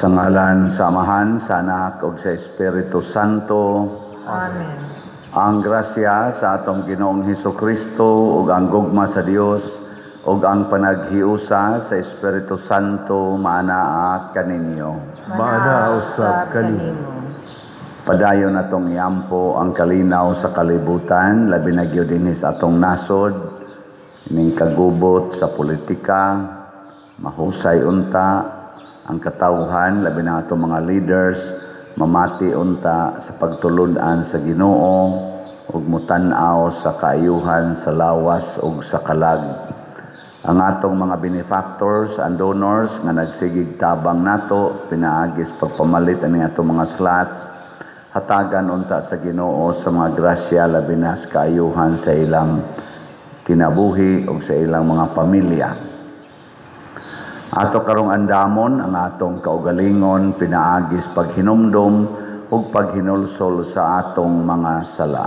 Sa ngalan sa Amahan, sa Anak, ug sa Espiritu Santo. Amen. Ang grasya sa atong Ginoong Hesukristo ug ang gugma sa Dios ug ang panaghiusa sa Espiritu Santo maanaa kaninyo. Maanaa usab kanimo. Padayon atong iampo ang kalinaw sa kalibutan, labi na gyud dinhi sa atong nasod, ining kagubot sa politika, mahusay unta ang katawhan, labi na atong mga leaders, mamati unta sa pagtulod-an sa Ginoo ug mutan-aw sa kaayuhan sa lawas ug sa kalag. Ang atong mga benefactors and donors nga nagsigig tabang nato, pinaagis pagpamalit ani atong mga slots, hatagan unta sa Ginoo sa mga grasya labi na sa kaayuhan sa ilang kinabuhi ug sa ilang mga pamilya. Ato karong andamon ang atong kaugalingon, pinaagis paghinumdom ug paghinulsol sa atong mga sala.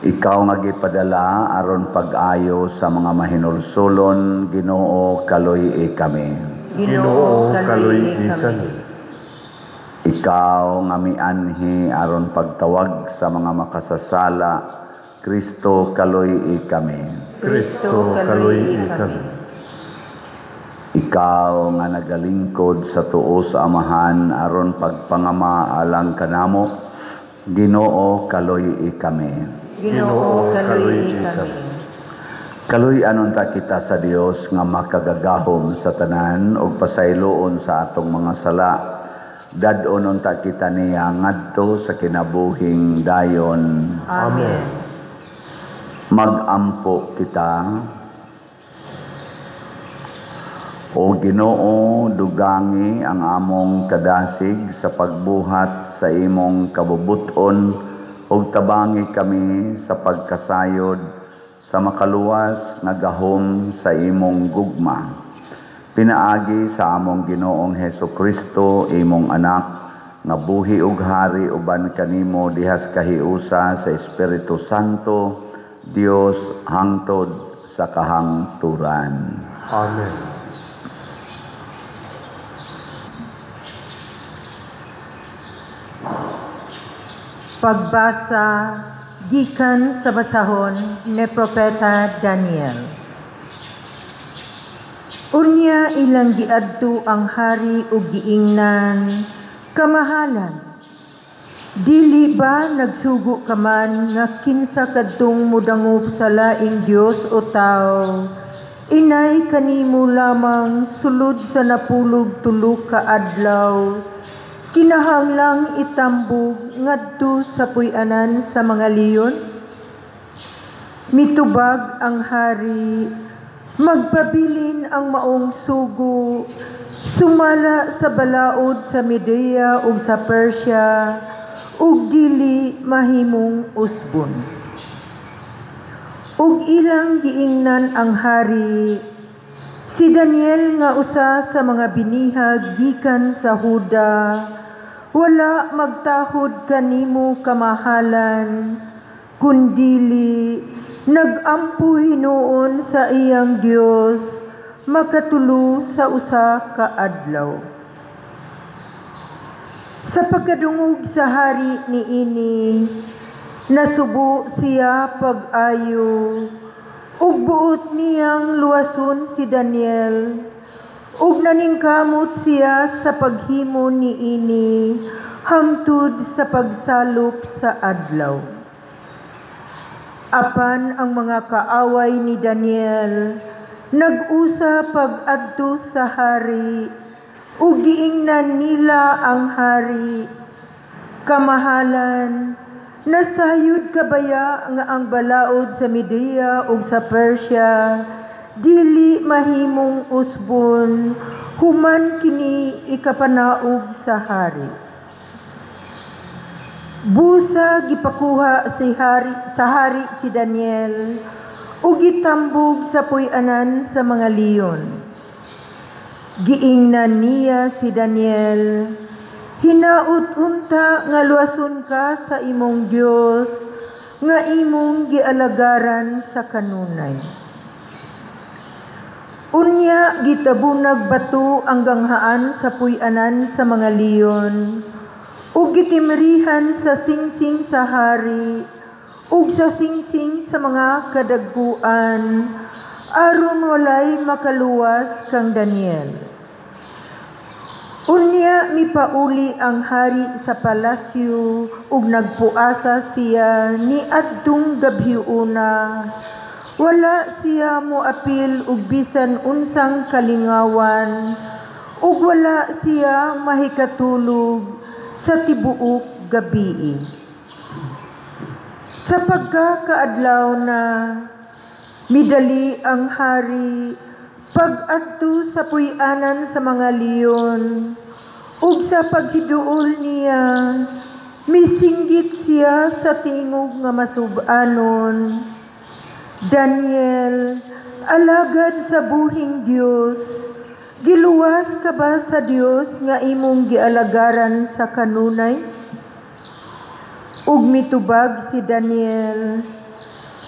Ikaw nga gipadala aron pag-ayo sa mga mahinulsolon, Ginoo kaluy-i kami. Ginoo kaluy-i kami. Ikaw nga mianhi aron pagtawag sa mga makasasala, Kristo kaluy-i kami. Kristo kaluy-i kami. Ikaw nga nagalingkod sa tuo sa Amahan aron pagpangama alang kanamo, Ginoo kaluy-i kami. Ginoo kaluy-i kami. Kaluy-an unta kita sa Dios nga makagagahom sa tanan ug pasayloon sa atong mga sala. Dadon unta kita niya ngadto sa kinabuhing dayon. Amen. Magampo kita. O Ginoo, dugangi ang among kadasig sa pagbuhat sa imong kabubuton ug tabangi kami sa pagkasayod sa makaluwas nga gahom sa imong gugma. Pinaagi sa among Ginoong Hesukristo, imong anak, nga buhi ug hari uban kanimo dihas kahiusa sa Espiritu Santo, Dios hangtod sa kahangturan. Amen. Pagbasa gikan sa basahon ni Propeta Daniel. Unya ilang giadto ang hari ug giingnan, kamahalan. Dili ba nagsugo ka man nga kinsa kadtong mudangop sa laing Dios o tao? Inay kanimo lamang sulod sa napulog tulo ka adlaw. Kinahanglang itambog ngadto sa puy-anan sa mga leon? Mitubag ang hari, magpabilin ang maong sugo, sumala sa balaod sa Medea ug sa Persia, ug dili mahimong usbon. Ug ilang giingnan ang hari, si Daniel nga usa sa mga binihag gikan sa Huda, wala magtahod kanimo kamahalan, kundili nagampo hinuon sa iyang Dios, makatulo sa usa ka adlaw. Sa pagkadungog sa hari niini, nasubo siya pag-ayo, ug buot niyang luwason si Daniel, ug naningkamot siya sa paghimo niini hangtod sa pagsalop sa adlaw. Apan ang mga kaaway ni Daniel nag-usa pag-adto sa hari, ug giingnan nila ang hari. Kamahalan, nasayod kabaya nga ang balaod sa Media ug sa Persia, dili mahimong usbon, human kini ikapanaog sa hari. Busa gipakuha sa hari si Daniel, ug gitambog sa puy-anan sa mga leon. Giingnan niya si Daniel, hinaut unta nga luwason ka sa imong Dios, nga imong gialagaran sa kanunay. Unya gitabunag bato ang ganghaan sa puy-anan sa mga leon, ug gitimrihan sa singsing sa hari, ug sa singsing sa mga kadagkuan, aron walay makaluwas kang Daniel. Unya mipauli ang hari sa palasyo, ug nagpuasa siya ni adtong gabhiuna. Wala siya moapil ug bisan unsang kalingawan, ug wala siya mahikatulog sa tibuok gabii. Sa pagkakaadlaw na, midali ang hari pag-adto sa puy-anan sa mga leon, ug sa paghiduol niya, misinggit siya sa tingog nga masub-anon. Daniel, alagad sa buhing Dios, giluwas ka ba sa Dios nga imong gialagaran sa kanunay? Ug mitubag si Daniel,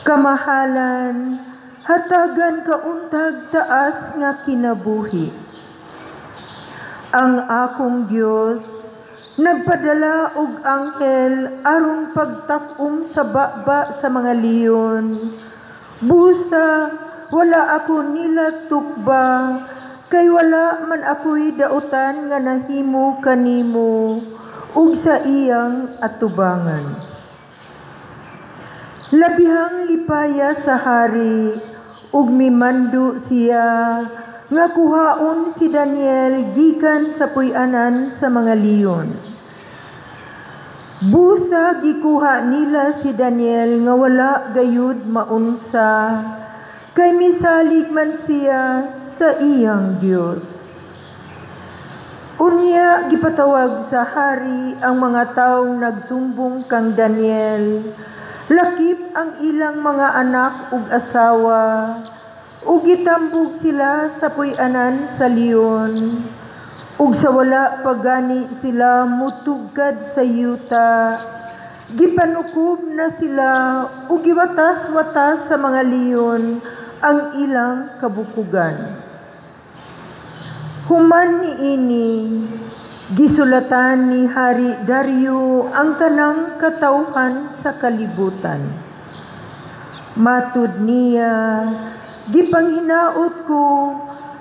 kamahalan, hatagan ka untag taas nga kinabuhi. Ang akong Dios nagpadala og anghel aron pagtak-om sa baba sa mga leon. Busa, wala ako nila tukba, kay wala man ako'y dautan nga nahimo kanimo, ug sa iyang atubangan. Labihang lipaya sa hari, ug mimando siya, nga kuhaon si Daniel gikan sa puy-anan sa mga leon. Busa gikuha nila si Daniel nga wala gayud maunsa, kay misalig man siya sa iyang Dios. Unya gipatawag sa hari ang mga taong nagsumbong kang Daniel, lakip ang ilang mga anak ug asawa, ug gitambog sila sa puy-anan sa leon, ug sa wala pagani sila mutugkad sa yuta, gipanukob na sila ug giwatas-watas sa mga leon ang ilang kabukugan. Human niini, gisulatan ni Hari Dario ang tanang katawhan sa kalibutan. Matud niya, gipanghinaot ko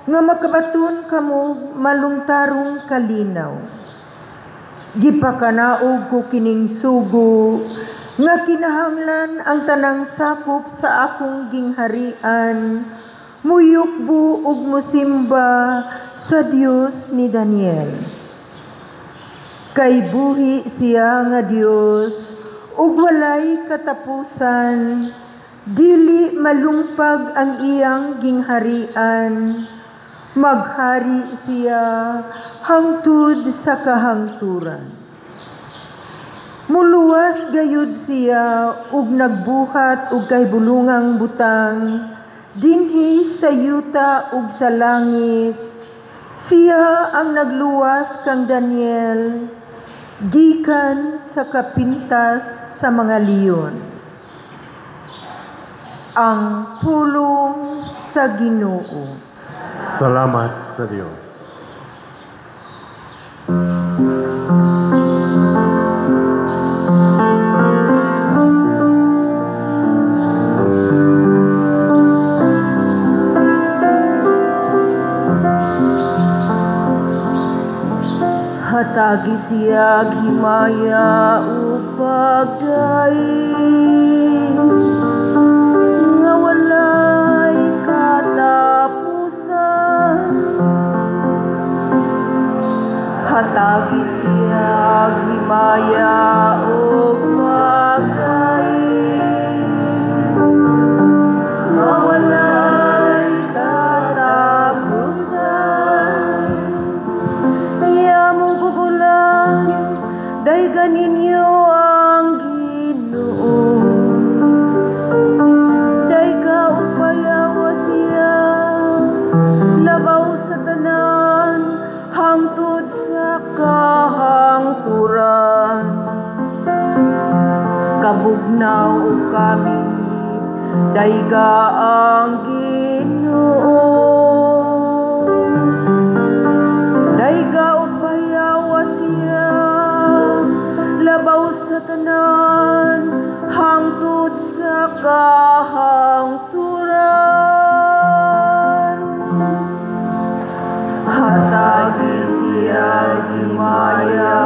nga makabaton kamo malungtarong kalinaw. Gipakanaog ko kining sugo nga kinahanglan ang tanang sakop sa akong gingharian, muyukbo ug musimba sa Dios ni Daniel. Kay buhi siya nga Dios, ug walay katapusan, dili malungpag ang iyang gingharian, maghari siya hangtod sa kahangturan. Muluwas gayud siya ug nagbuhat og kahibulungang butang dinhi sa yuta ug sa langit. Siya ang nagluwas kang Daniel gikan sa kapintas sa mga leon. Ang pulong sa Ginoo. Salamat sa Diyos. Hatagi siya himaya upagdaing nga walay katapos. tugnaw kami, dayga ang Ginoo. Dayga upayawa siya, labaw sa tanan, hangtod sa kahangturan. Hatagi siya himaya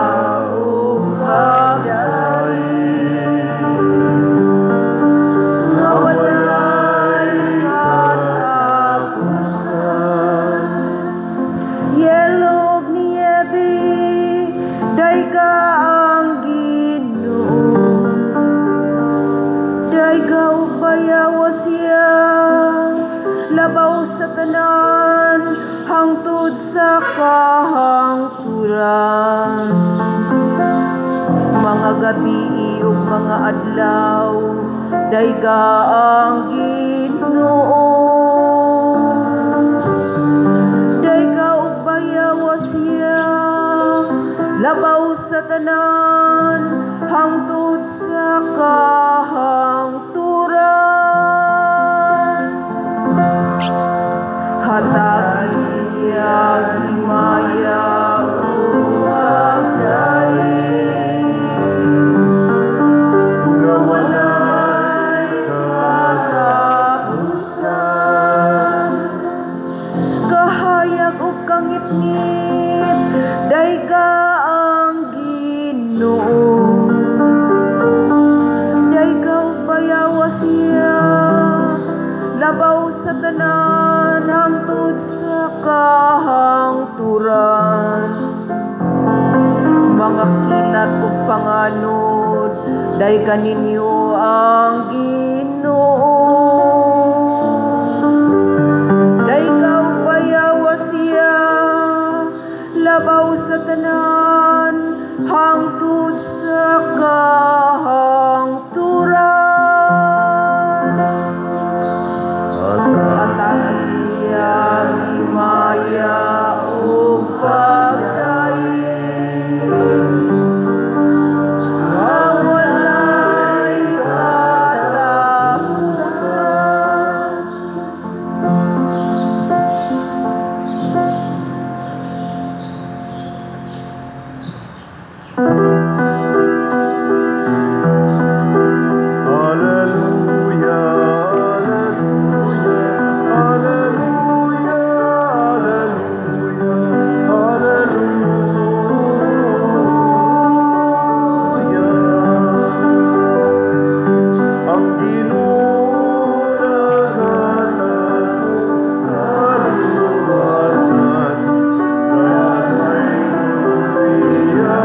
o pagdali, nga walay katapusan. Yelog niebe, dayga ang Ginoo. Dayga upayawa siya, labaw sa tanan, hangtod sa kahangturan. Mga gabi ug mga adlaw, dayga ang Ginoo. Dayga upayawa siya, labaw sa tanan, hangtod sa kahangturan. Hatagi siya himaya o pagdali, nga walay katapusan. Kahayag o kangitngit, dayga ang Ginoo. Dayga upayawa siya, labaw sa tanan, hangtod sa kahangturan. Mga kilat o panganod, dayga ninyo ang Ginoo. Dayga upayawa siya, labaw sa tanan, hangtod sa kahangturan. Hatagi siya himaya o pagdali, nga walay katapusan. Hallelujah, hallelujah, hallelujah, hallelujah. Ang Ginoo naghatag kaluwasan, gagmayron siya,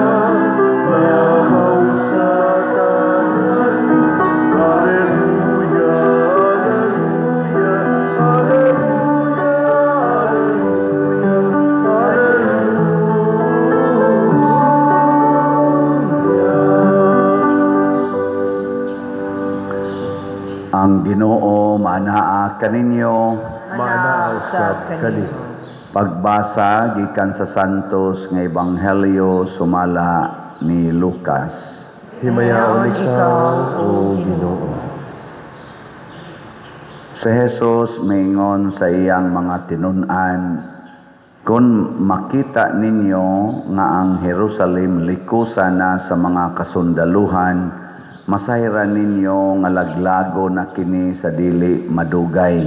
labaw sa tanan. Hallelujah, hallelujah, hallelujah, hallelujah. Ang Ginoo manaa kaninyo. Manaaw sa kanimo. Pagbasa gikan sa Santos nga Ebanghelyo sumala ni Lucas. Himayaon ikaw, O Ginoo. Si Jesus maingon sa iyang mga tinun-an, kung makita ninyo nga ang Jerusalem likusa na sa mga kasundaluhan, masayran ninyo nga laglago na kini sa dili madugay.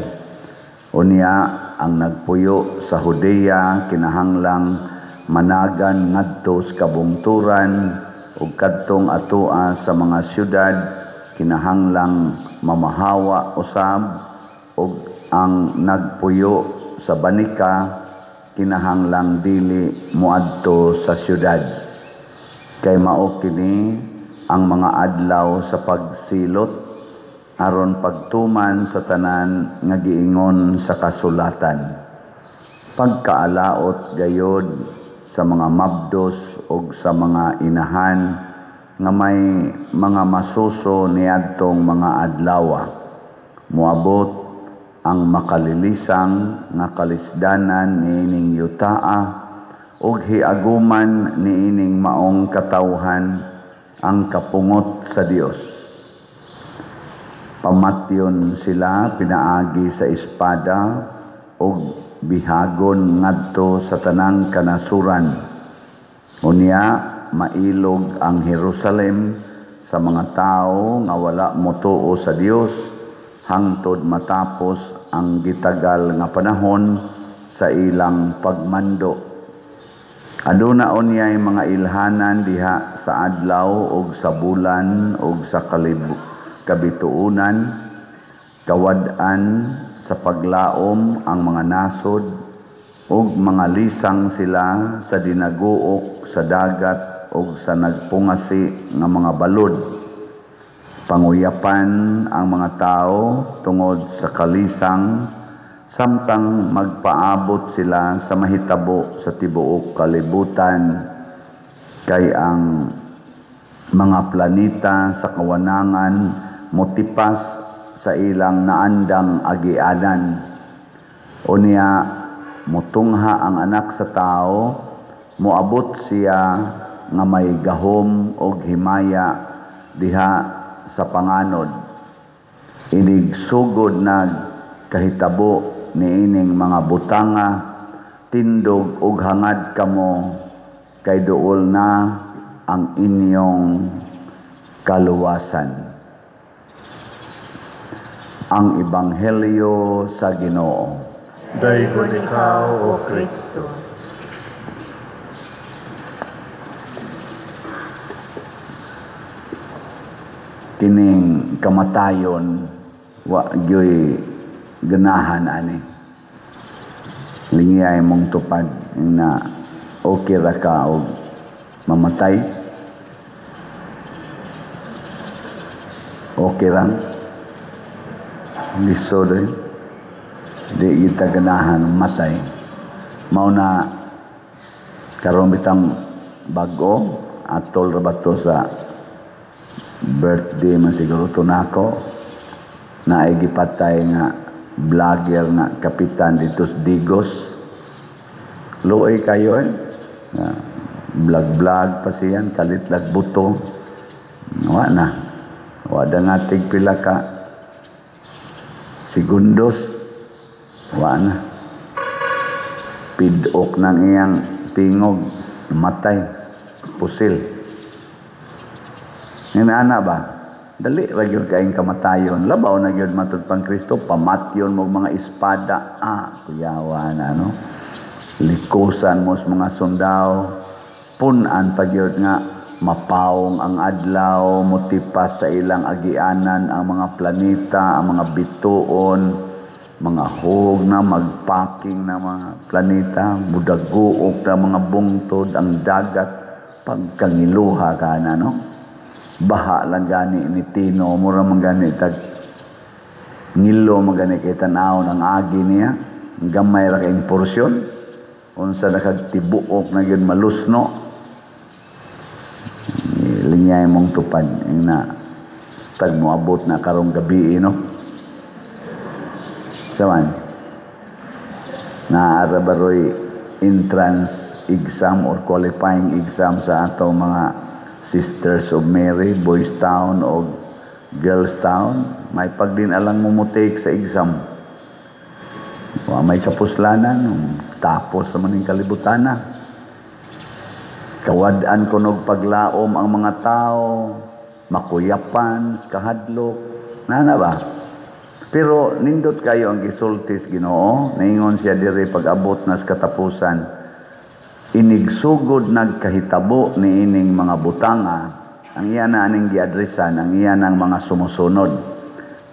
Unya ang nagpuyo sa Judea kinahanglang managan ngadto sa kabungturan ug kadtong atua sa mga syudad kinahanglang mamahawa usab, ug ang nagpuyo sa banika kinahanglang dili moadto sa syudad. Kay mao kini ang mga adlaw sa pagsilot aron pagtuman sa tanan nga giingon sa kasulatan. Pagkaalaot gayod sa mga mabdos ug sa mga inahan nga may mga masuso niadtong mga adlaw. Moabot ang makalilisang nga kalisdanan niining yutaa ug hiaguman niining maong katawhan ang kapungot sa Dios. Pamatyon sila pinaagi sa espada o bihagon ngadto sa tanang kanasuran. Unya mailog ang Jerusalem sa mga tao nga wala motuo sa Dios hangtod matapos ang gitagal nga panahon sa ilang pagmando. Aduna unyay mga ilhanan diha sa adlaw ug sa bulan ug sa kabituunan, kawad-an sa paglaom ang mga nasod ug mga lisang sila sa dinaguok sa dagat ug sa nagpungasi nga mga balod. Panguyapan ang mga tao tungod sa kalisang samtang magpaabot sila sa mahitabo sa tibuok kalibutan kay ang mga planeta sa kawanangan motipas sa ilang naandang agianan. Unya motungha ang anak sa tao, moabot siya nga may gahom og himaya diha sa panganod. Inig sugod na kahitabo niining mga butanga, tindog ug hangad kamo kay duol na ang inyong kaluwasan. Ang Ebanghelyo sa Ginoo. Daygon ikaw, O Kristo. Kining kamatayon wa gyoy ganahan ani. Lingiyay mong tupad na okay ra ka og mamatay. Okay lang. Liso rin. Di kita ganahan matay. Mao na karon bitang bago atol ra bato sa birthday man siguro to nako na ay gipatay nga vlogger nga kapitan dito sa Digos. Luoy kayo vlog pa siyan, kalitlag buto. Wa na. Wada nga tigpila ka segundos. Wa na. Pidok ng iyang tingog, matay, pusil. Ngana ba? Dali ra gyud kaayong kamatayon. Labaw na gyud matud pang Kristo, pamatyon mo mga espada. Kuyawa na no. Likusan mo sa mga sundao, punan pa gyud nga mapawong ang adlaw, motipas sa ilang agianan ang mga planeta, ang mga bituon, mga hug na magpaking na mga planeta, budaguok na mga bungtod, ang dagat, pagkangiluha ka na no. Baha lang gani ni Tino, mura man gani tag ngilo man gani kay tanaw ng agi niya, gamay ra kay porsyon, unsa nakagtibuok na gyud malusno. Linyay mong tupad na stag mo abot na karong gabi no. Saman na arabaroy entrance exam or qualifying exam sa ato mga Sisters of Mary, Boys Town o Girls Town, may pagdinalang mo take sa exam. May kapuslanan, tapos sa maning kalibutan na. Kawad-an ko nog paglaom ang mga tao, makuyapan, kahadlok, nana ba? Pero nindot kayo ang gisultis Ginoo, naingon siya diri pag-abot na sa katapusan. Inigsugod nagkahitabo ni ining mga butanga, ang iyan na aning giadresan, ang iyan ang mga sumusunod.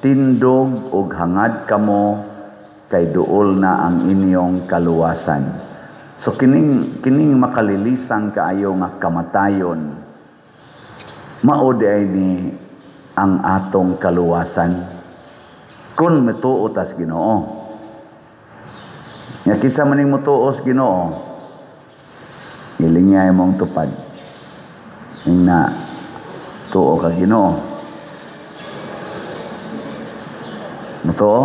Tindog ug hangad kamo kay duol na ang inyong kaluwasan. So kining makalilisang kaayo nga kamatayon, mao ay ni ang atong kaluwasan. Kung matuo tas Ginoo. Nga kisa maning mutuos Ginoo, ilingay mong tupad. Yung na tuo ka Ginoo. Matuo?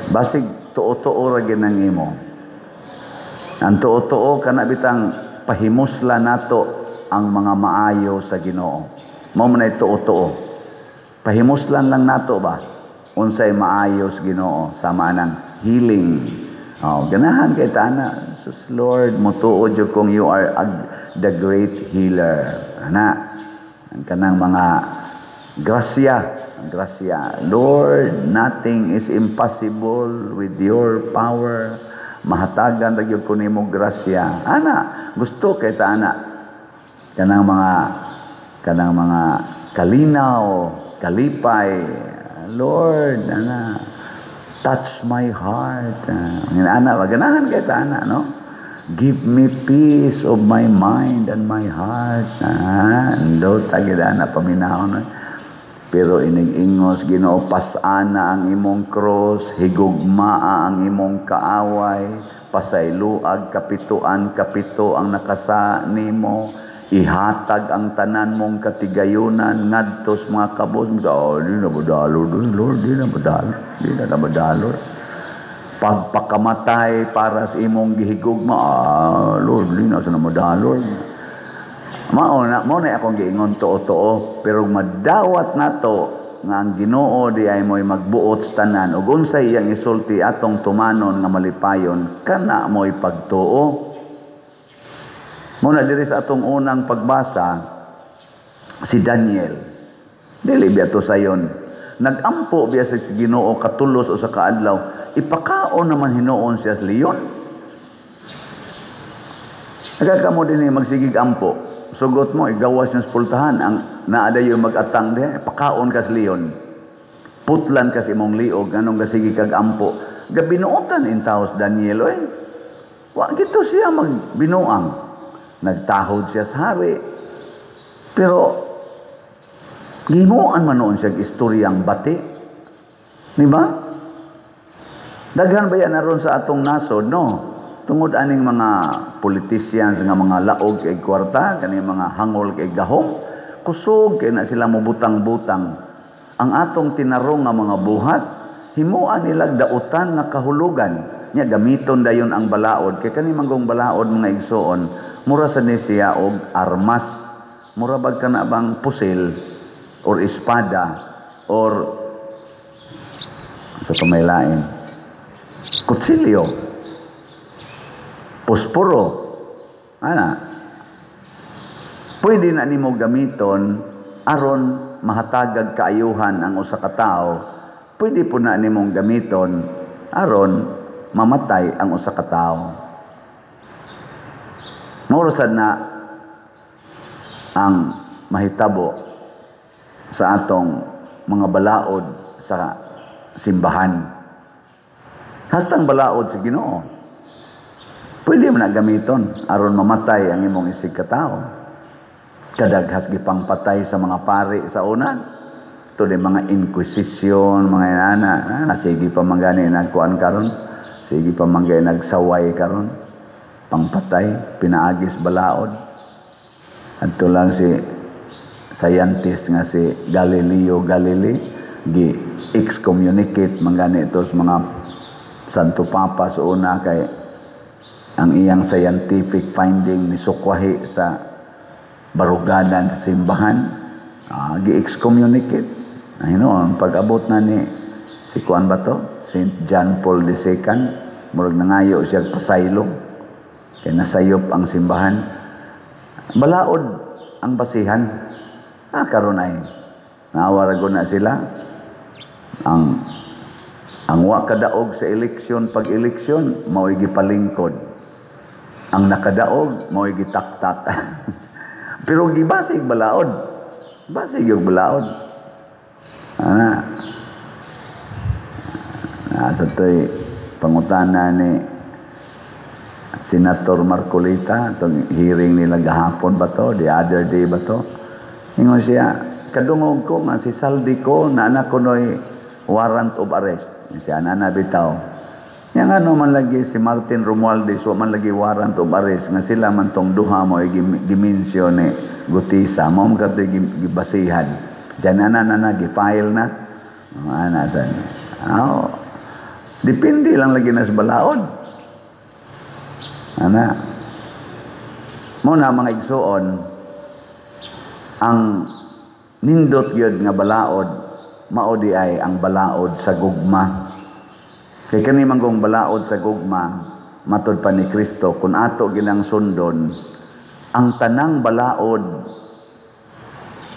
Basig tuo-tuo ra ginang imo. Ang tuo-tuo kana bitang pahimusla nato ang mga maayo sa Ginoo. Mao man ay tuo-tuo. Pahimuslan lang nato ba? Unsay maayos Ginoo sama nang healing. Ganahan kay taana. Sus Lord, mutuod jud kung you are the great healer. Ana, ang kanang mga grasya. Lord, nothing is impossible with your power. Mahatagan ra gyud ko nimo grasya. Ana, gusto kay taana kanang mga kalinaw, kalipay. Lord, ana, touch my heart. Ana, ganahan kay taana, no? Give me peace of my mind and my heart. Ando tagida na paminahon. Pero inig-ingos Ginoo, pasana ang imong cross, higugmaa ang imong kaaway, pasayloag kapito ang nakasa nimo, ihatag ang tanan mong katigayunan ngadtos mga kabos. Di na badalo, Lord, di na badalo. Pagpakamatay para sa imong gihigugma, Lord, di na sa namadalo. Mao na akong giingon tuo-tuo, pero madawat nato nga ang Ginoo di ay mo'y magbuot sa tanan ug unsay iyang isulti atong tumanon nga malipayon kana mo'y pagtuo. Muna diri sa atong unang pagbasa si Daniel. Dili biya to sayon. Nagampo biya sa Ginoo katulos o sa kaadlaw, ipakaon naman hinuon siya sa leon. Nagakamo din magsigig ampo. Sugot mo, igawas yung spultahan. Ang naada yung mag-atang diya, pakaon kas leon. Putlan kas imong liog, anong kasigi kag ampo. Gabinuotan in taos Daniel, oy. Wag ito siya magbinuang. Nagtahod siya sa hari. Pero, gimuan man noon siya istoryang bati. Di ba? Daghan ba yan naroon sa atong nasod, no? Tungod aning mga politicians nga mga laog kay kwarta, kani mga hangol kay gahom, kusog kay na sila mubutang-butang. Ang atong tinarong nga mga buhat, himuan nila dautan nga kahulugan. Nya gamiton dayon ang balaod kay kani manggong balaod mga igsoon, mura sa ni siya og armas. Mura bag kana bang pusil or espada or sa pamaylain. Kutsilyo. Posporo. Ana. Pwede na nimo gamiton aron mahatagag kaayuhan ang usa ka tawo. Pwede po na nimong gamiton aron mamatay ang usa ka tawo. Maurasad na ang mahitabo sa atong mga balaod sa simbahan. Hastang balaod sa Ginoo. Pwede mo na gamiton aron mamatay ang imong isig ka tao. Kadaghas gipang patay sa mga pari sa una. Ito din mga inquisition, mga inana. Sige pa manggani nagkuan karon. Sige pa manggani nagsaway karon. Pangpatay, pinaagis balaod. Adto lang si scientist nga si Galileo Galilei gi-excommunicate manggani ito sa mga Santo Papa sa una kay ang iyang scientific finding ni sukwahi sa barugadan sa simbahan, gi-excommunicate. Ang pag-abot na ni si kuan ba to? St. John Paul II, murag nangayo siya pasaylo, kaya nasayop ang simbahan. Balaod ang basihan. Karon ay naawarago na sila. Ang wa kadaog sa eleksyon, pag-eleksyon, mao'y gipalingkod. Ang nakadaog, mao'y gitaktak. Pero gibasig balaod. Basig yung balaod. Sa to'y pangutana ni Senator Marcolita, itong hearing nila gahapon ba to, the other day ba to. Ingon siya, kadungog ko nga si Saldi ko, na anak ko no'y warrant of arrest. Siya na bitaw. Yang ano man lagi si Martin Romualdez, man lagi warrant of arrest, nga sila man tong duha mo gimensyon ni Gutisa, mo mga ito gibasihan. Siya na, gifile na. San. Depende lang lagi na sa balaod. Muna mga igsuon, ang nindot yun nga balaod, mao di ay ang balaod sa gugma. Kay kani manggong balaod sa gugma, matud pa ni Kristo, kung ato ginang sundon, ang tanang balaod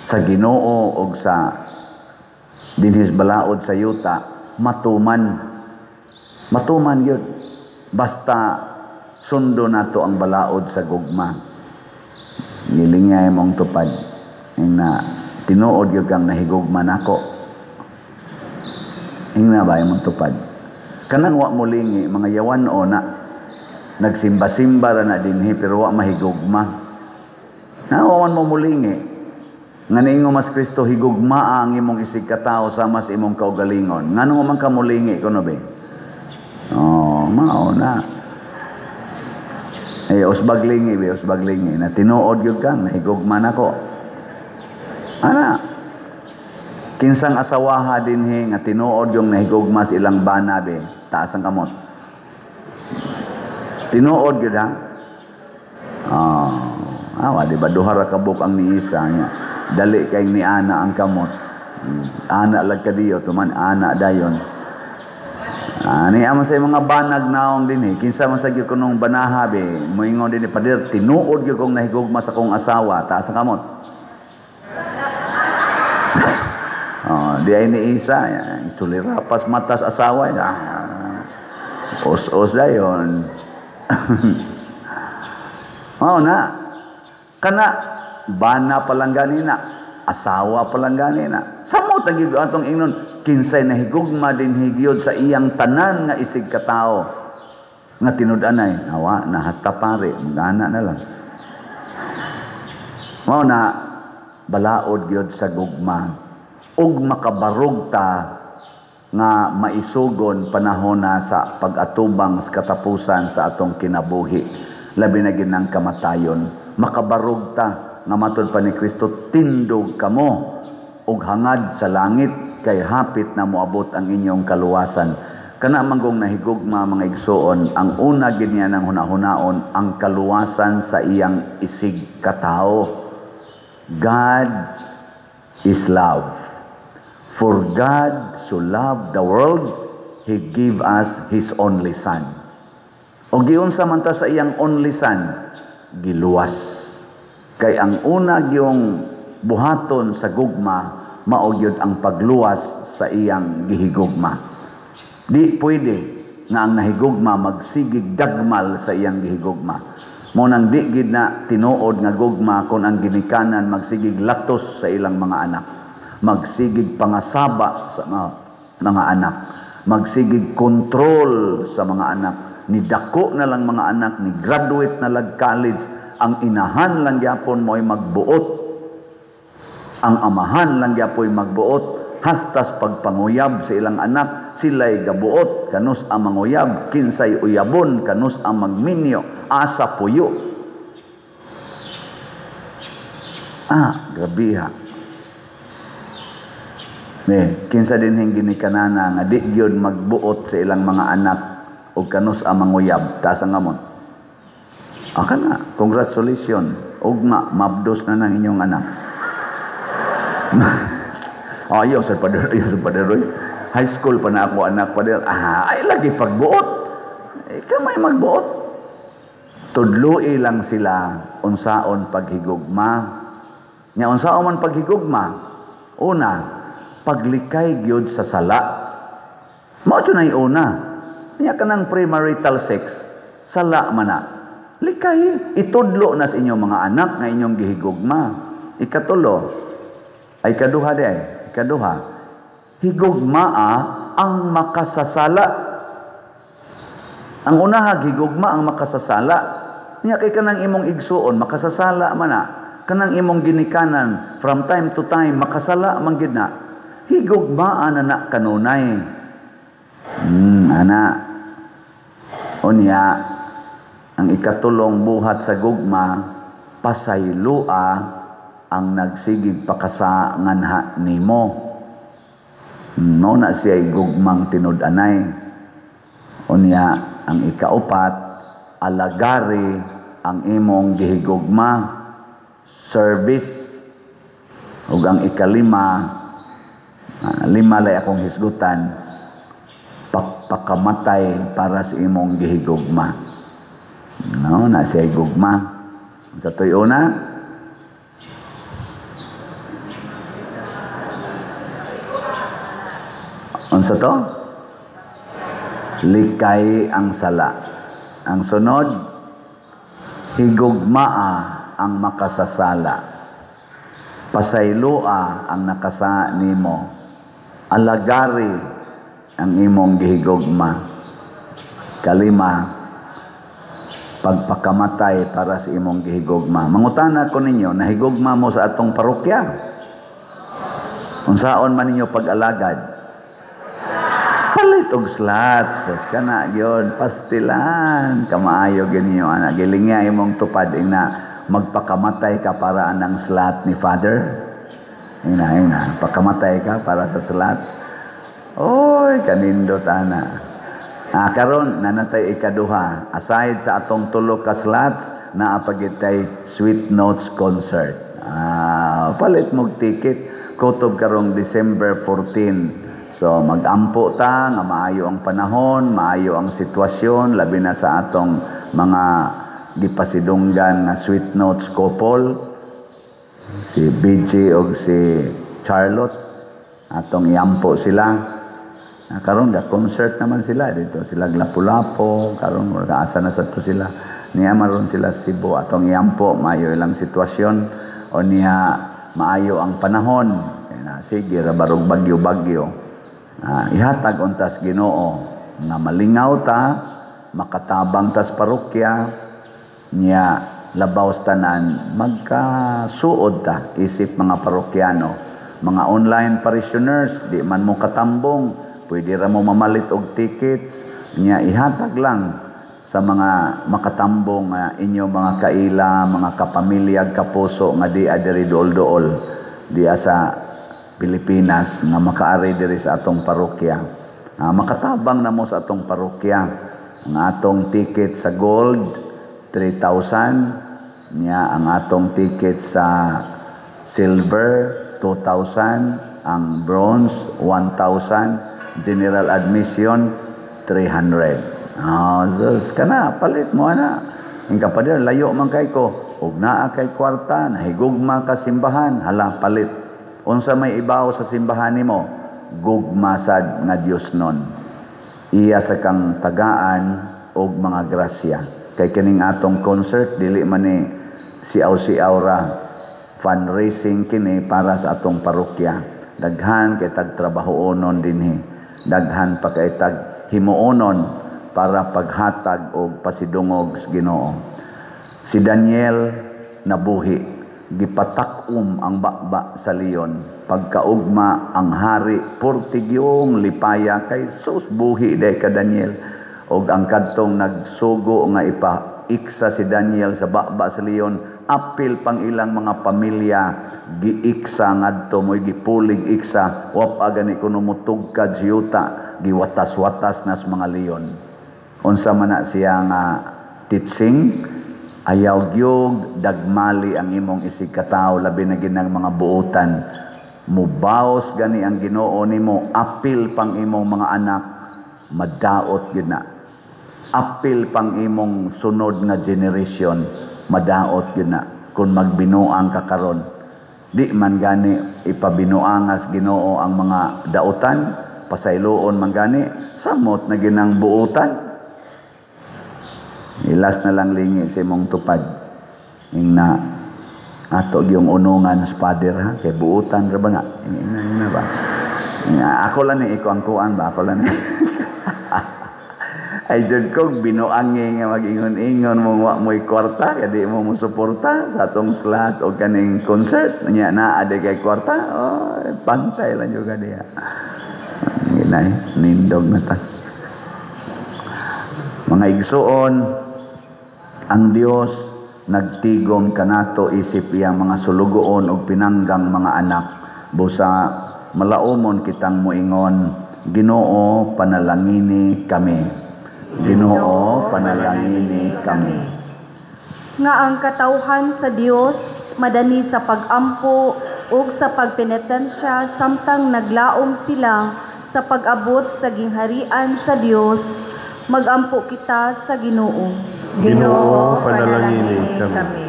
sa Ginoo o sa dinhis balaod sa yuta, matuman. Matuman yun. Basta sundo nato ang balaod sa gugma. Nilingay mong tupad. Na tinuod yun kang nahigugma nako. Ingna ba mong tupad? Kanang wa mulingi, mga yawan o na, nagsimba-simba ra na dinhi, pero wa mahigugma. Nawawan mo mulingi. Nga niingo mas Kristo, higugma ang imong isig katao sa mas imong kaugalingon. Nga nung man ka mulingi, kuno ba? Mao na. Usbaglingi, usbaglingi. Na tinuod yun kang, nahigugma nako. Ana, kinsang asawaha dinhi nga tinuod yung nahigugma sa ilang bana be, taas ang kamot. Tinuod yun ha? Di ba duhara kabuk ang ni Isa niya. Dali kay ni Ana ang kamot. Ana lag kadiyo, tuman ana dayon. Ni ama sa mga banag naong dinhi, kinsa man sa gyud kunong banaha be, moingon dinhi pader tinuod gyud kong nahigugma sa kong asawa, taas ang kamot. Di ay ni Isa, sulirapas matas asawa, os dayon. Na, kana, bana palang ganina, asawa palang ganina. Samot ang gid atong ingnon, kinsay nahigugma din higyod sa iyang tanan nga isig katao. Nga tinud-anay, awa, nahasta pare, gana na lang. Na, balaod gyud sa gugma. Ug makabarog ta nga maisugon panahon na sa pag-atubang sa katapusan sa atong kinabuhi, labi na ginang kamatayon. Makabarog ta nga matud pa ni Kristo, tindog kamo ug hangad sa langit kay hapit na moabot ang inyong kaluwasan. Kana manggong nahigugma mga igsuon, ang una gid niya nang hunahunaon ang kaluwasan sa iyang isig katao. God is love. For God so loved the world, He gave us His only Son. O giunsa man ta sa iyang only Son, giluwas. Kay ang una giyong buhaton sa gugma, maugyod ang pagluwas sa iyang gihigugma. Di pwede nga ang nahigugma magsigig dagmal sa iyang gihigugma. Munang di gid na tinuod nga gugma kung ang ginikanan magsigig latos sa ilang mga anak. Magsigig pangasaba sa mga anak, magsigig kontrol sa mga anak, ni dako na lang mga anak, ni graduate na lang college, ang inahan lang gyapon mo'y magbuot, ang amahan lang gyapon magbuot, hastas pagpanguyab sa ilang anak, sila'y gabuot, kanus ang manguyab, kinsay uyabon, kanus ang magminyo, asa puyo. Grabe ha. Kinsa din hing ginikanana nga di gyud magbuot sa ilang mga anak ug kanus ang manguyab, taas ang amon. Kana, congratulations. Ugma, mabdos na ng inyong anak. Ayaw sa paderoy. High school pa na ako anak pader. Ay lagi pagbuot. Kamay magbuot. Tudloi lang sila unsaon paghigugma. Nya unsaon man paghigugma? Una, paglikay gyud sa sala. Mao nay una. Nya kanang premarital sex, sala man na. Likay, itudlo na sa inyong mga anak nga inyong gihigugma. Ikatulo, ay ikaduha di ay. Ikaduha, higugmaa ang makasasala. Ang unaha, higugma ang makasasala. Nya kay kanang imong igsuon, makasasala man na. Kanang imong ginikanan, from time to time, makasala man gid na. Higugmaan na kanunay. Unya, ang ikatulong buhat sa gugma, pasaylua ang nagsigig pakasanganha nimo. No na siya gugmang tinud-anay. Unya, ang ikaupat, alagari ang imong gihigugma, service. Ug ang ikalima, lima lay akong hisgutan, pakamatay para sa imong gihigugma. No, na siya gugma. Sa tuyo na, unsa to? Likay ang sala. Ang sunod, higugmaa ang makasasala. Pasayloa ang nakasa nimo. Alagari ang imong gihigugma. Kalima, pagpakamatay para sa imong gihigugma. Mangutana ko ninyo, nahigugma mo sa atong parokya? Unsaon man ninyo pag-alagad? Palit og slat. Sus kana yun, pastilan. Kamaayo ganyo, anak. Giling nga imong tupad na magpakamatay ka para anang slat ni Father. Ina, pakamatay ka para sa slat. Oy, kanindot ana. Karon nanatay ikaduha. Aside sa atong tulo ka slots, naapagitay Sweet Notes concert. Palit mog ticket. Kutob karong December 14. So mag-ampo ta nga maayo ang panahon, maayo ang sitwasyon, labi na sa atong mga gipasidunggan na Sweet Notes couple, si BG o si Charlotte, atong iampo sila. Karon ga concert naman sila dito, sila Lapu-Lapu, karon kaasa na sa to sila. Niya maron sila Cebu, atong iampo, maayo ilang sitwasyon o niya maayo ang panahon. Sige, rabarog bagyo-bagyo. Ihatag untas Ginoo nga malingaw ta, makatabang tas parokya niya labaw tanan, magkasuod ta isip mga parokyano, mga online parishioners, di man mo katambong, pwede ra mo mamalit og tickets niya, ihatag lang sa mga makatambong inyo mga kaila, mga kapamilya, kapuso nga di adiri dool-dool diya sa Pilipinas nga makaari diri sa atong parokya. Makatabang na mo sa atong parokya. Ang atong ticket sa gold 3,000, niya ang atong ticket sa silver 2,000, ang bronze 1,000, general admission 300. Sus kana palit mo ana. Ang kapader layo man kay ko, ug naa kay kwarta, nahigugma ka simbahan, hala palit. Unsa may ibaw sa simbahan nimo, gugma sad nga Dios nun. Iya sa kang tagaan og mga grasya. Kay kining atong concert dili man ni siaw-siaw ra, fundraising kini para sa atong parokya. Daghan kay tag trabahoonon dinhi. Daghan pa kay tag himuonon para paghatag og pasidungog sa Ginoo. Si Daniel nabuhi, gipatak-um ang bakba sa leon, pagkaugma ang hari portigyong lipaya kay sus buhi day ka Daniel, og ang kadtong nagsugo nga ipaiksa si Daniel sa bakba sa leon, apil pang ilang mga pamilya giiksa ngadto moy gipulig iksa, wa gani kuno mutugkad siyuta, giwatas-watas nas mga leon. Unsa man na siya nga teaching, ayaw gyud dagmali ang imong isig katao, labi na ginang mga buotan. Mubaos gani ang Ginoo nimo, apil pang imong mga anak, madaot gyud na. Apil pang imong sunod nga generation, madaot gyud na. Kung magbinuang ka karon, di man gani ipabinuangas Ginoo ang mga dautan, pasayloon man gani, samot na ginang buotan. Ilas na lang lingi sa imong tupad. Ing na ato yung unungan sa Father ha, kay buutan ra ba nga? Ina ba? Ako lang ni iko ang kuan ba? Ako lang ni. Ay jud ko binuangi nga mag-ingon-ingon mo wa mo'y kwarta, kay di mo musuporta sa atong slot o kaning concert. Nya naa de kay kwarta. Oh, pantay lang juga diya. Ginay, nindog na ta. Mga igsuon, ang Dios nagtigom kanato isip iyang mga sulugoon o pinanggang mga anak. Busa malaumon kitang muingon, Ginoo panalangini kami. Ginoo panalangini kami. Nga ang katawhan sa Dios madani sa pagampo ug sa pagpenitensya samtang naglaom sila sa pag-abot sa gingharian sa Dios, magampo kita sa Ginoo. Ginoo, panalanginin kami.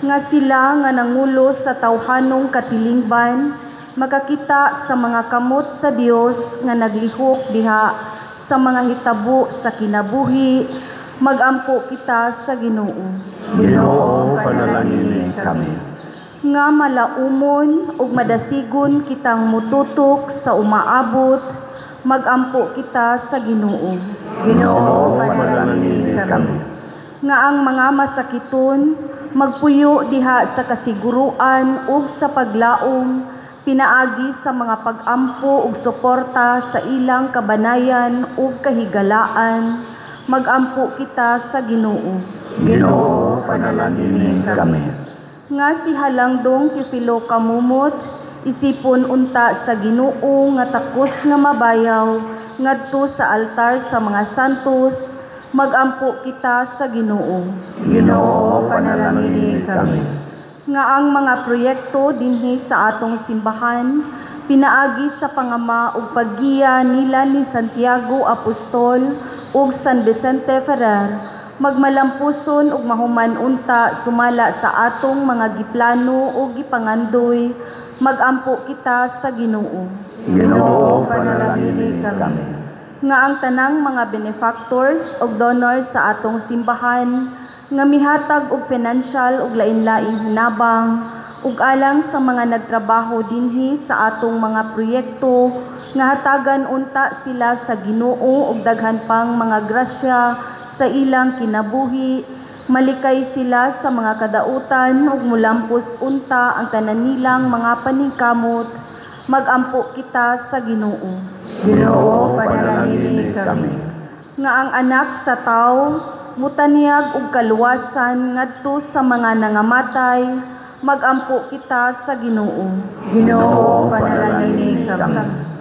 Nga sila nga nangulo sa tawhanong katilingban, makakita sa mga kamot sa Dios nga naglihok diha sa mga hitabo sa kinabuhi, magampo kita sa Ginoo. Ginoo, panalanginin kami. Nga malaumon ug madasigon kitang mututok sa umaabot, magampo kita sa Ginoo. Ginoo, panalanginin kami. Nga ang mga masakiton magpuyo diha sa kasiguruan ug sa paglaom, pinaagi sa mga pag-ampo ug suporta sa ilang kabanayan ug kahigalaan, magampo kita sa Ginoo. Ginoo, panalanginin kami. Nga si Halangdong Kifilo Kamumot, isipon unta sa Ginoo nga takos nga mabayaw, ngadto sa altar sa mga santos, magampo kita sa Ginoo. Ginoo, panalanginin kami. Nga ang mga proyekto dinhi sa atong simbahan, pinaagi sa pangama ug paggiya nila ni Santiago Apostol ug San Vicente Ferrer, magmalampuson ug mahuman unta sumala sa atong mga giplano ug gipangandoy, magampo kita sa Ginoo. Ginoo, panalanginin kami. Nga ang tanang mga benefactors ug donors sa atong simbahan nga mihatag og financial ug lain-laing hinabang ug alang sa mga nagtrabaho dinhi sa atong mga proyekto nga hatagan unta sila sa Ginoo ug daghan pang mga grasya sa ilang kinabuhi, malikay sila sa mga kadautan ug mulampos unta ang tanan nilang mga paningkamot, magampo kita sa Ginoo. Ginoo, panalanginin kami. Nga ang anak sa tao mutanyag og kaluwasan ngadto sa mga nangamatay, magampo kita sa Ginoo. Ginoo, panalanginin kami.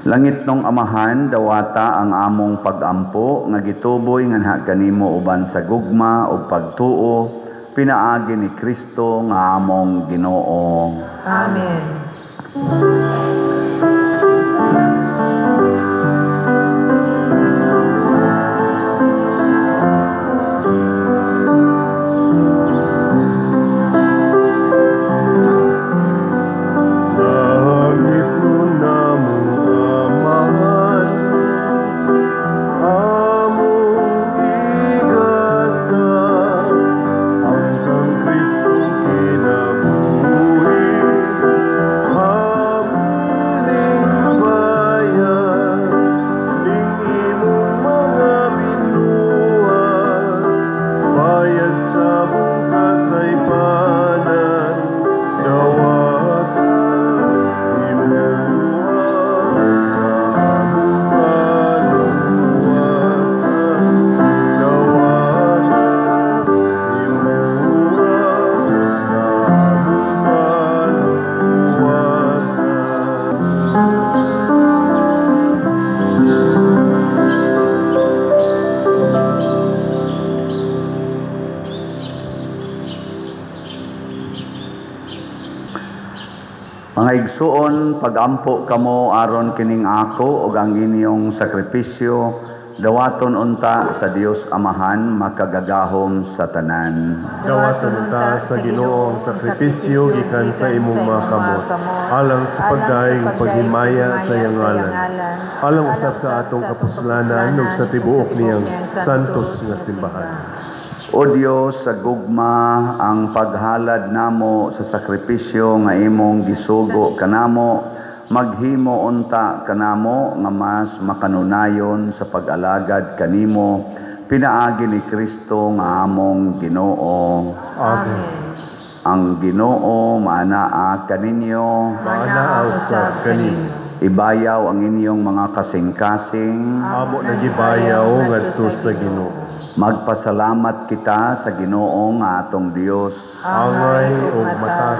Langit nung Amahan, dawata ang among pagampo, nga gituboy nga kanimo uban sa gugma ug pagtuo, pinaagi ni Kristo nga among Ginoo. Amen. Mga igsuon, pagampo kamo aron kining ako ug ang inyong sakripisyo, dawaton unta sa Dios Amahan makagagahom sa tanan. Dawaton unta sa Ginoo ang sakripisyo gikan sa imong mga kamot, alang sa pagdaing paghimaya sa iyang ngalan, alang usab sa atong kapuslanan ug sa tibuok niyang santos nga simbahan. O Dios, sa gugma ang paghalad namo sa sakripisyo nga imong gisugo kanamo, maghimo unta kanamo nga mas makanunayon sa pag-alagad kanimo, pinaagi ni Kristo nga among Ginoo. Amen. Ang Ginoo maanaa kaninyo, Maanaaw sa kaninyo. ibayaw ang inyong mga kasing-kasing, Amo nagibayaw ngadto sa Ginoo. magpasalamat kita sa Ginoo nga atong Dios. Angay ug matar.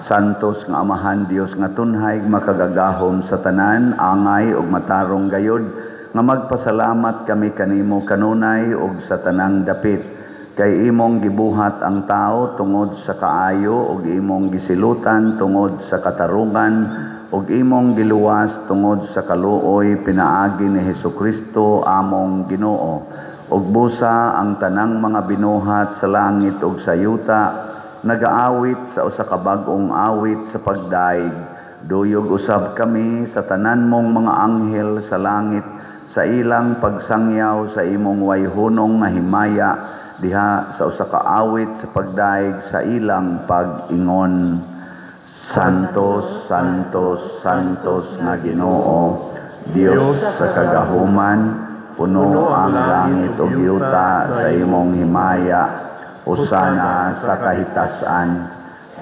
Santos nga Amahan Dios nga tunhay makagagahom sa tanan, angay ug matarong gayod, nga magpasalamat kami kanimo kanunay ug sa tanang dapit. Kay imong gibuhat ang tao tungod sa kaayo ug imong gisilutan tungod sa katarungan ug imong giluwas tungod sa kaluoy pinaagi ni Hesukristo among Ginoo. Ug busa ang tanang mga binuhat sa langit ug sa yuta nagaawit sa usa ka bag-ong awit sa pagdaig. Duyog usab kami sa tanan mong mga anghel sa langit sa ilang pagsangyaw sa imong wayhunong nga himaya diha sa usa ka awit sa pagdaig sa ilang pag-ingon. Santos, Santos, Santos nga Ginoo, Dios sa kagahuman, puno ang langit ug yuta sa imong himaya. Hosana sa kahitasan,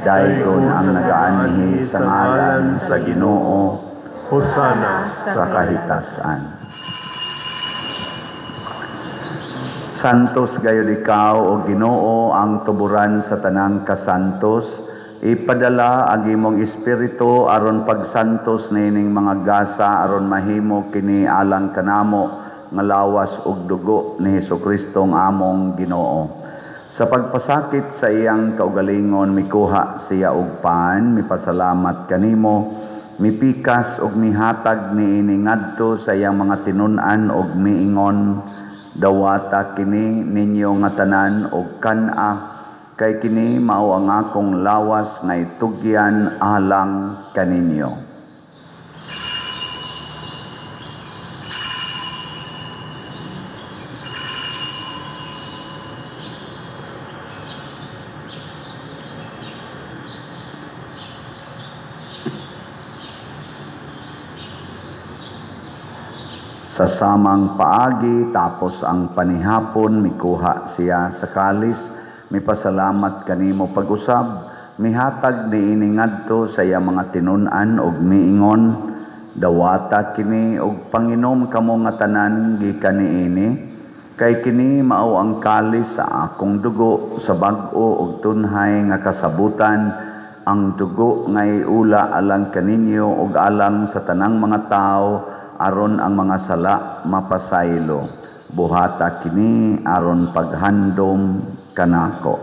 daygon ang nagaanhi sa ngalan sa Ginoo. Hosana sa kahitasan. Santos gayud ikaw o Ginoo ang tuburan sa tanang kasantos. Ipadala ang imong espiritu aron pagsantos nining mga gasa aron mahimo kini alang kanamo nga lawas ug dugo ni Hesukristo ang among Ginoo. Sa pagpasakit sa iyang kaugalingon mikuha siya og paan, mipasalamat kanimo, mipikas ug mihatag niini ngadto sa iyang mga tinun-an ug miingon, dawata kini ninyo nga tanan og kan-a, kay kini mao ang akong lawas nga itugyan alang kaninyo. Sa samang paagi tapos ang panihapon mikuha siya sa kalis, mipasalamat kanimo pag-usab, mihatag niini ngadto sa iya mga tinun-an ug miingon, dawata kini ug panginom kamo nga tanan gikan niini, kay kini mao ang kalis sa akong dugo sa bag-o ug tunhay nga kasabutan, ang dugo nga iula alang kaninyo ug alang sa tanang mga tao aron ang mga sala mapasaylo. Buhata kini aron paghandom kanako.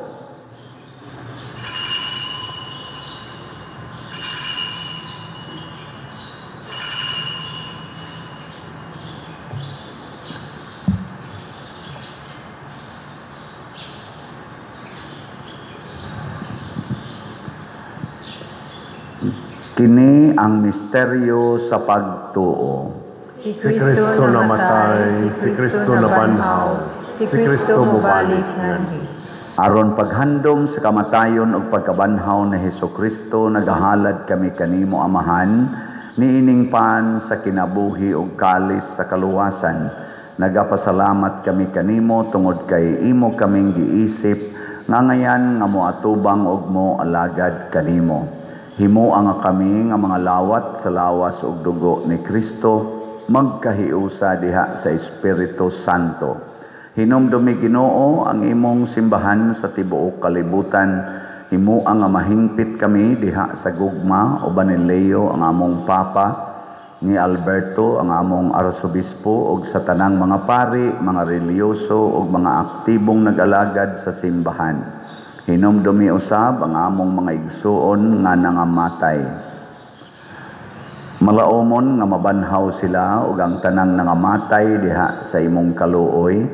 Kini ang misteryo sa pagtuo. Si Kristo namatay, si Kristo nabanhaw, si Kristo mubalik nganhi. Aron paghandom sa kamatayon ug pagkabanhaw ni Hesukristo, nagahalad kami kanimo Amahan, niining pan sa kinabuhi ug kalis sa kaluwasan. Nagapasalamat kami kanimo tungod kay imo kaming giisip, nga ngayan nga moatubang ug mo alagad kanimo. Himo ang kami nga mga lawat sa lawas ug dugo ni Kristo, magkahiusa diha sa Espiritu Santo. Hinumdumi Ginoo ang imong simbahan sa tibuok kalibutan. Himo ang mahingpit kami diha sa gugma uban ni Leo ang among papa, ni Alberto ang among arsobispo ug sa tanang mga pari, mga reliyoso ug mga aktibong nag-alagad sa simbahan. Hinumdumi usab ang among mga igsuon nga nangamatay. Malaumon nga mabanhaw sila ug ang tanang nangamatay diha sa imong kaluoy,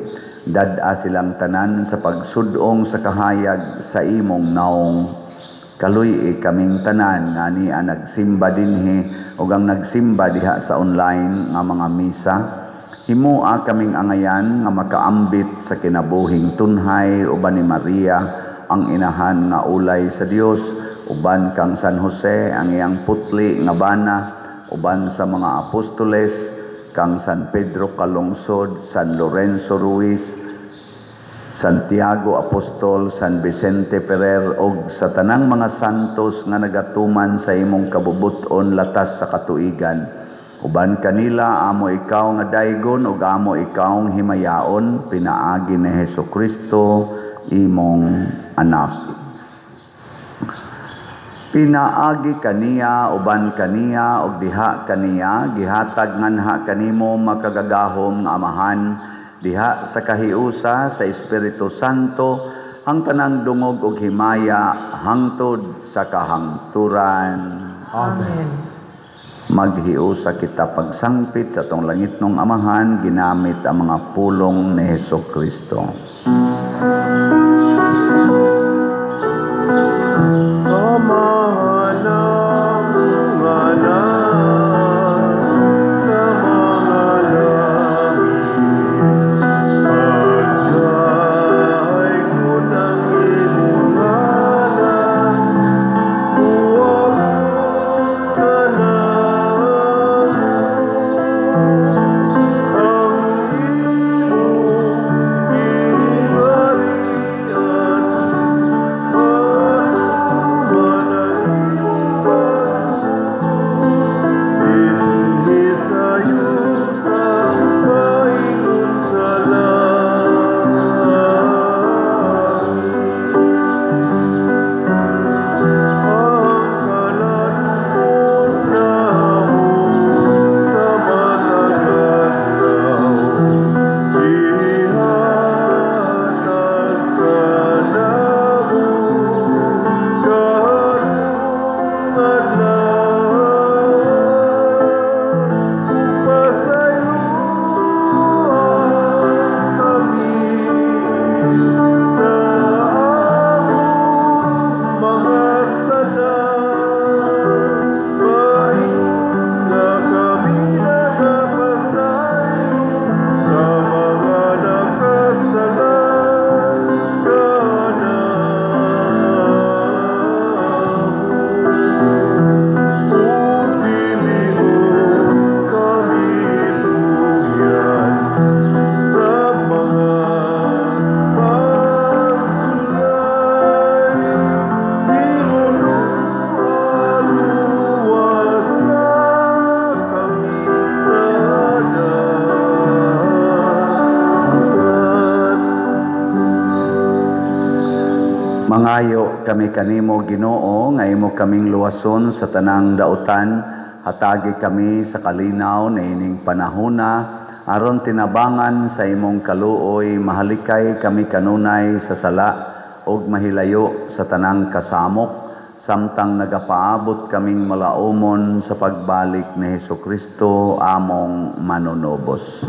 dad-a silang tanan sa pagsudong sa kahayag sa imong naong. Kaluy kaming tanan nga niya nagsimba dinhi ug ang nagsimba diha sa online nga mga misa. Himua kaming angayan nga makaambit sa kinabuhing tunhay uban ni Maria ang inahan nga ulay sa Dios, uban kang San Jose ang iyang putli nga bana, uban sa mga apostoles, kang San Pedro Calungsod, San Lorenzo Ruiz, Santiago Apostol, San Vicente Ferrer, og sa tanang mga santos nga nagatuman sa imong kabubuton latas sa katuigan. Uban kanila, amo ikaw nga daygon, ug amo ikaw himayaon, pinaagi ni Hesukristo, imong anak. Pinaagi kaniya, uban kaniya, ug diha kaniya, gihatag nganha kanimo makagagahom nga Amahan, diha sa kahiusa sa Espiritu Santo, ang tanang dungog ug himaya hangtod sa kahangturan. Amen. Maghiusa kita pagsangpit sa tong langitnong Amahan ginamit ang mga pulong ni Hesukristo. Mangayo kami kanimo Ginoo nga imo kaming luwason sa tanang dautan, hatagi kami sa kalinaw na ining panahona aron tinabangan sa imong kaluoy, mahalikay kami kanunay sa sala ug mahilayo sa tanang kasamok, samtang nagapaabot kaming malaumon sa pagbalik ni Hesukristo among manunobos.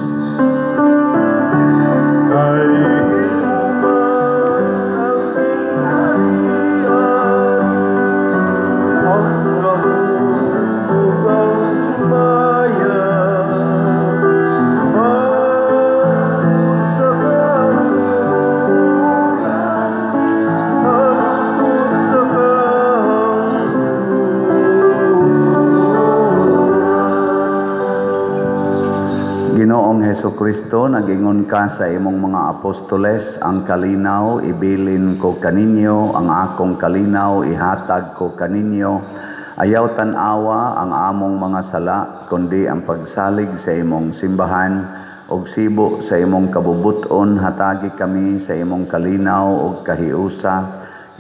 Ginoong Hesukristo, nagingon ka sa imong mga apostoles, ang kalinaw ibilin ko kaninyo, ang akong kalinaw ihatag ko kaninyo. Ayaw tan-awa ang among mga sala, kundi ang pagsalig sa imong simbahan, og sibo sa imong kabubuton, hatagi kami sa imong kalinaw ug kahiusa.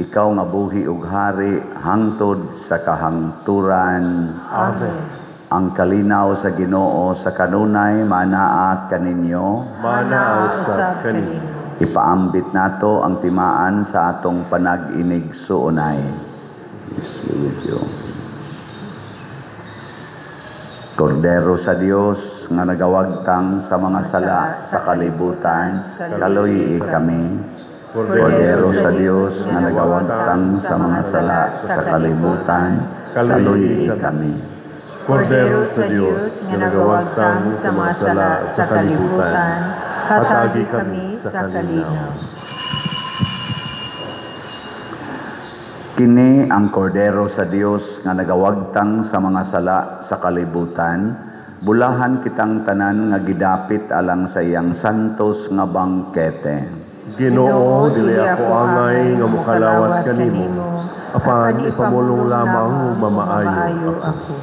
Ikaw nga buhi ug hari, hangtod sa kahangturan. Amen. Ang kalinaw sa Ginoo sa kanunay manaat kaninyo, Manausab kaninyo. ipaambit nato ang timaan sa atong panag-inig suunay. Peace be with you. Kordero sa Dios nga nagawagtang sa mga sala sa kalibutan, kaluyi kami. Kordero sa Dios nga nagawagtang sa mga sala sa kalibutan, kaluyi kami. Kordero sa Diyos nga nagawagtang sa mga sala sa kalibutan, hatagi kami sa kalinaw. Kini ang kordero sa Dios nga nagawagtang sa mga sala sa kalibutan, bulahan kitang tanan nga gidapit alang sa iyang santos nga bangkete. Ginoo, dili ako angay nga mokalawat kanimo, apan ipamulong lamang ug mamaayo ako.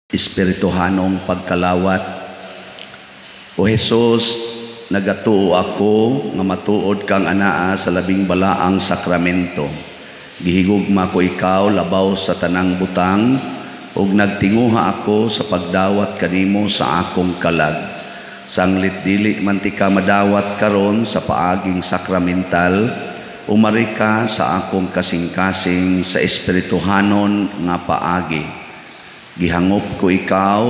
Espirituhanong pagkalawat. O Jesus, nagatuo ako nga matuod kang anaa sa labing balaang sakramento. Gihigugma ko ikaw labaw sa tanang butang ug nagtinguha ako sa pagdawat kanimo sa akong kalag. Sanglit dili man ti ka madawat karon sa paaging sakramental, umari ka sa akong kasing-kasing sa espirituhanon nga paagi. Gihangop ko ikaw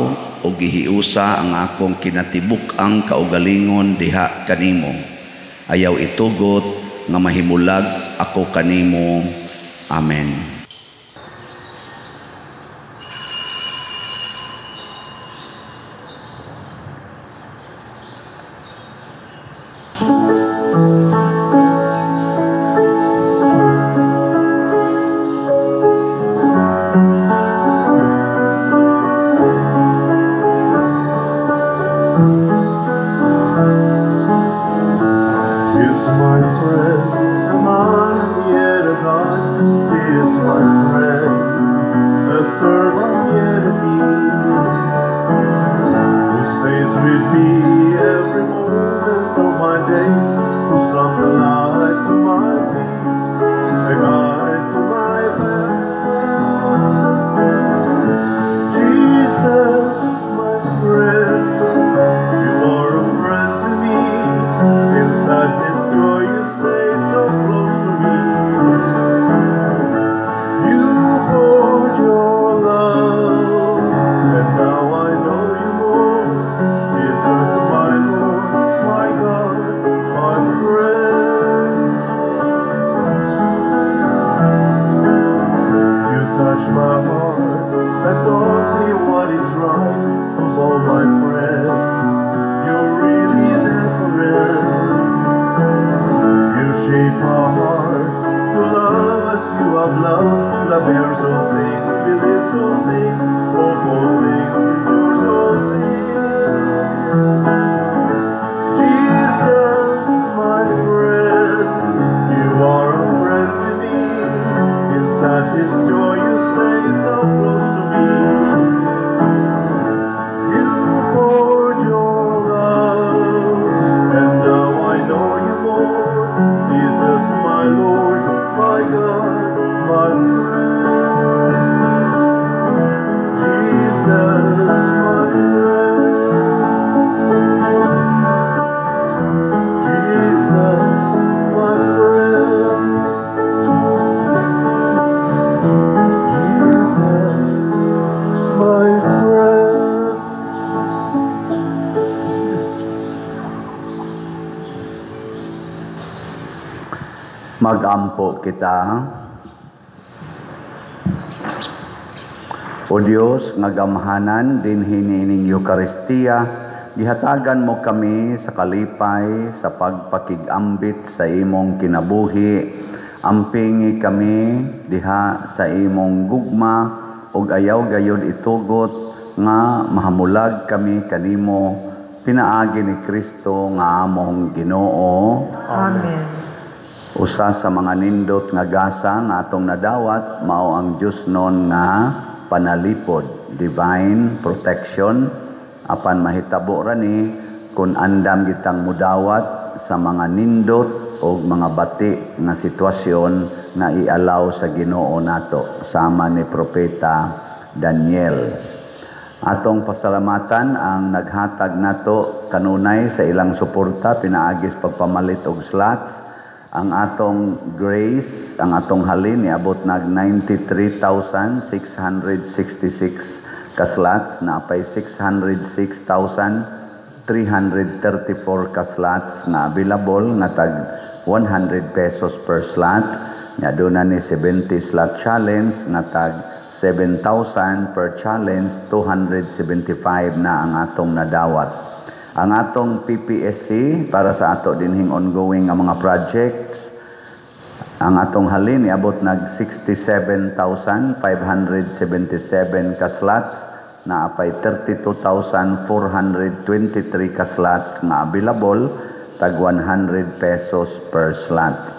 o gihiusa ang akong kinatibuk ang kaugalingon diha kanimo. Ayaw itugot nga mahimulag ako kanimo. Amen. Magampo kita. O Dios, nga gamhanan din hinining Eucharistia, gihatagan mo kami sa kalipay sa pagpakigambit sa imong kinabuhi. Ampingi kami diha sa imong gugma ug ayaw gayud itugot nga mahamulag kami kanimo pinaagi ni Kristo nga among Ginoo. Amen. Usa sa mga nindot nga gasa nga atong nadawat mao ang Dios non nga panalipod, divine protection, apan mahitabo ra ni kun andam gitang mudawat sa mga nindot o mga bati nga sitwasyon nga ialaw sa Ginoo nato sama ni propeta Daniel. Atong pasalamatan ang naghatag nato kanunay sa ilang suporta pinaagis pagpamalit og slots. Ang atong grace, ang atong halin niabot nag 93,666 ka slots, na apay 606,334 ka slots na available nga tag 100 pesos per slot. Nga doon na ni 70 slot challenge nga tag 7,000 per challenge, 275 na ang atong nadawat. Ang atong PPSC para sa ato dinhing ongoing nga mga projects, ang atong halin iabot nag 67,577 ka slots, na apay 32,423 ka slots nga available, tag 100 pesos per slot.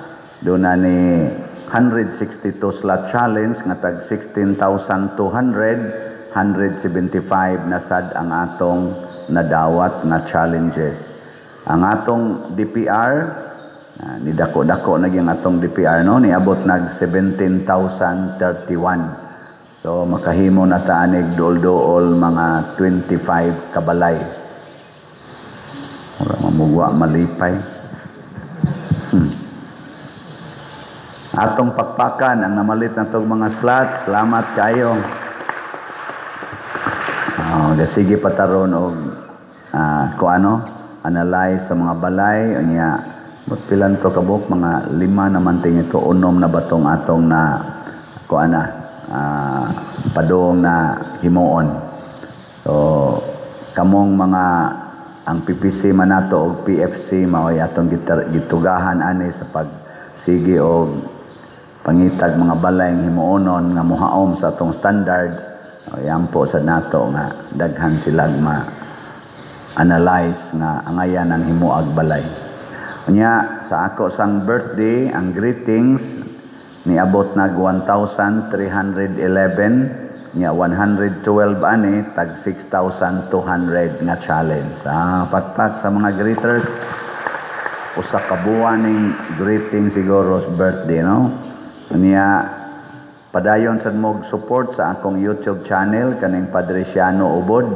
Doon na ni 162 slot challenge nga tag 16,200, 175 na sad ang atong nadawat na challenges. Ang atong DPR, nidako-dako naging atong DPR no, niabot nag 17,031. So makahimo na taanig dool-dool mga 25 kabalay. Wala mamugwa malipay. Atong pakpakan ang namalit na itong mga slots. Salamat kayo. Sige pataron og analyze sa mga balay unya pilan to kabuk mga 5 naman ting ito unom na batong atong na padong na himuon. So kamong mga ang PPC man nato og PFC mao atong gitugahan ani sa pagsigi og pangitag mga balay himuonon nga mohaom sa atong standards. Yan po sa nato nga daghan sila ma-analyze nga angayan ang himuag balay. Unya sa ako sang birthday, ang greetings niabot nag 1,311, nya 112 ani tag 6,200 nga challenge. Patpat sa mga greeters, usa ka buwan ning greeting siguro sa birthday, no? Unya padayon sa mog support sa akong YouTube channel kaning Padresiano Ubod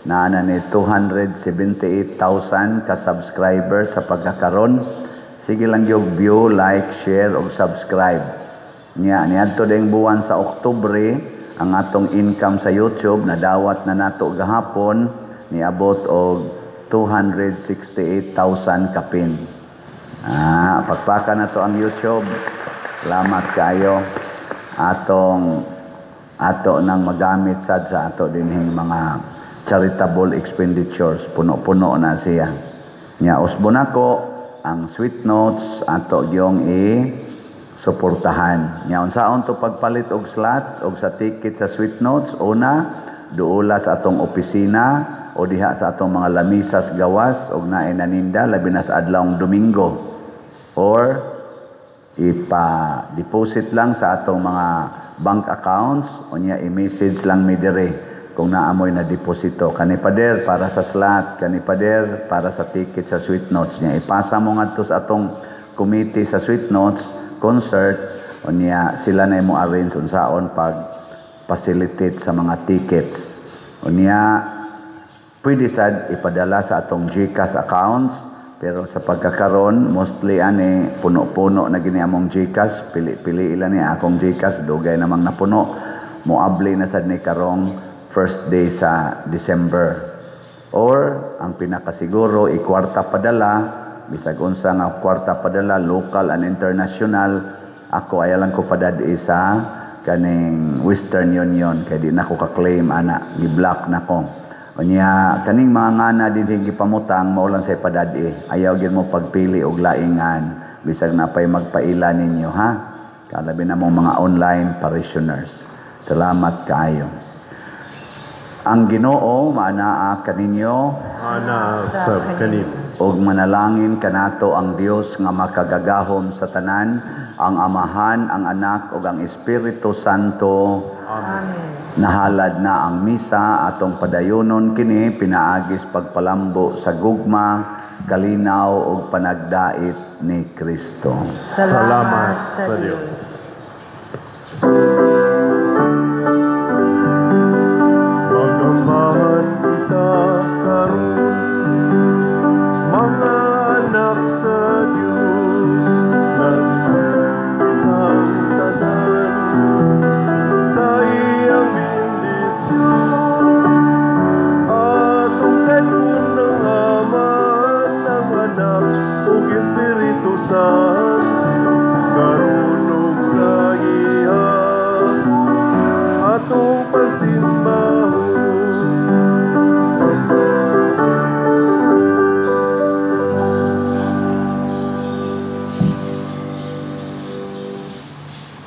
na ni 278,000 ka subscribers sa pagkakaron. Sige lang yung view, like, share ug subscribe. Niadto ding buwan sa Oktubre ang atong income sa YouTube na dawat na nato gahapon niabot og 268,000 kapin. Pagpaka na to ang YouTube. Salamat kayo. Ato nang magamit sad sa ato dinhing mga charitable expenditures, puno-puno na siya. Nya usbon ako ang sweet notes ato gyong suportahan. Nya unsaon to pagpalit og slots og sa ticket sa sweet notes? Una, duula sa atong opisina o diha sa atong mga lamisas gawas og naay naninda labi na sa adlawng Domingo, or ipa-deposit lang sa atong mga bank accounts o niya i-message lang mi dire kung naamoy na deposito. Kanipader para sa slot, kanipader para sa ticket sa sweet notes niya. Ipasa mo nga to sa atong committee sa sweet notes concert o niya sila na mo arrange unsaon pag facilitate sa mga tickets. O niya pwede sad ipadala sa atong GCash accounts. Pero sa pagkakaron, mostly puno-puno na gini among GCash. Pili-pili ilan ni akong GCash. Dugay namang napuno. Muabli na sad ni karong first day sa December. Or, ang pinakasiguro, ikwarta padala. Bisag unsa nga kwarta padala, local and international. Ako ayalan ko padadi sa kaning Western Union. Kaya di na ko ka-claim, gi-block na ko. Unya kaning mga ngana dinhi gipamutang maulan sa ipadadi. Ayaw gyud mo pagpili og laingan bisag napay magpaila ninyo, ha? Kalabi na mong mga online parishioners. Salamat kaayo. Ang Ginoo maanaa kaninyo, ana sa kanin. og manalangin kanato ang Dios nga makagagahom sa tanan, ang Amahan, ang Anak ug ang Espiritu Santo. Amen. Nahalad na ang misa atong padayonon kini pinaagis pagpalambo sa gugma, kalinaw ug panagdait ni Kristo. Salamat sa Dios.